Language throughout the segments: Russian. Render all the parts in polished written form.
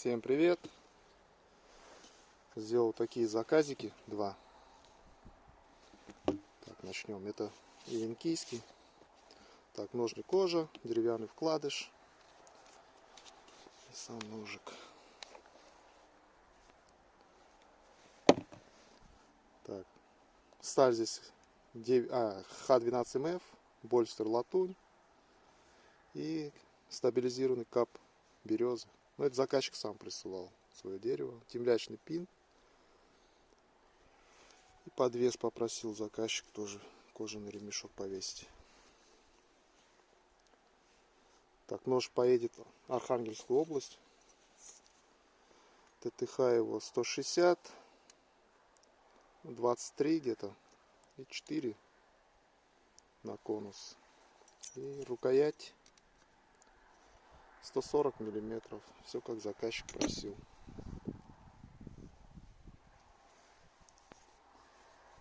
Всем привет! Сделал такие заказики, два. Так, начнем. Это ивенкийский. Так, ножник кожа, деревянный вкладыш и сам ножик. Так, сталь здесь Х12МФ, больстер латунь и стабилизированный кап березы. Но это заказчик сам присылал свое дерево. Темлячный пин. И подвес попросил заказчик тоже кожаный ремешок повесить. Так, нож поедет в Архангельскую область. ТТХ его 160, 23 где-то и 4 на конус. И рукоять 140 миллиметров. Все как заказчик просил.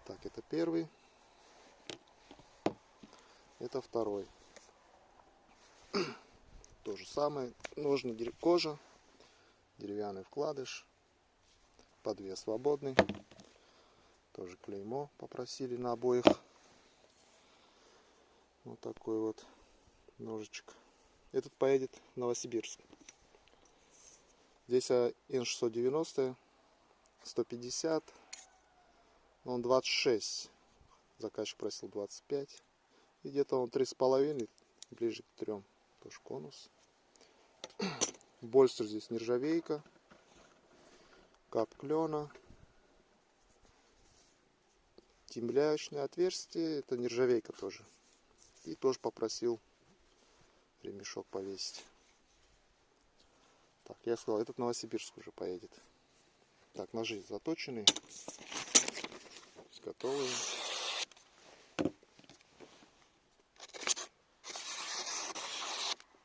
Так, это первый. Это второй. То же самое. Ножны кожа. Деревянный вкладыш. Подвес свободный. Тоже клеймо попросили на обоих. Вот такой вот ножичек. Этот поедет в Новосибирск. Здесь Н690, 150. Он 26. Заказчик просил 25. И где-то он 3,5, ближе к 3. Тоже конус. Больстер здесь нержавейка. Кап клена. Темлячное отверстие. Это нержавейка тоже. И тоже попросил ремешок повесить. Так, я сказал, этот в Новосибирск уже поедет. Так, ножи заточенные. Готовые.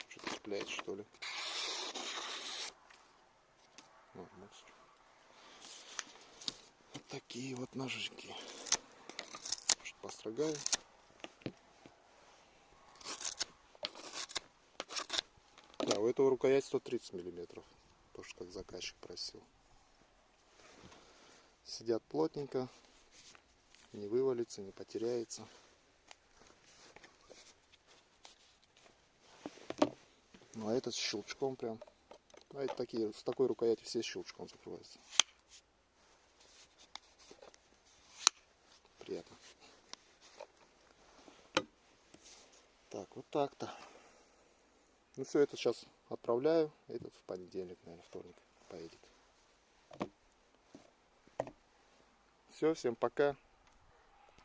Что-то цепляет, что ли. Вот такие вот ножички. Построгаю. Да, у этого рукоять 130 миллиметров. Тоже как заказчик просил. Сидят плотненько. Не вывалится, не потеряется. Ну а этот с щелчком прям. А это такие, с такой рукояти все с щелчком закрываются. Приятно. Так, вот так-то. Ну все, это сейчас отправляю. Этот в понедельник, наверное, вторник поедет. Все, всем пока.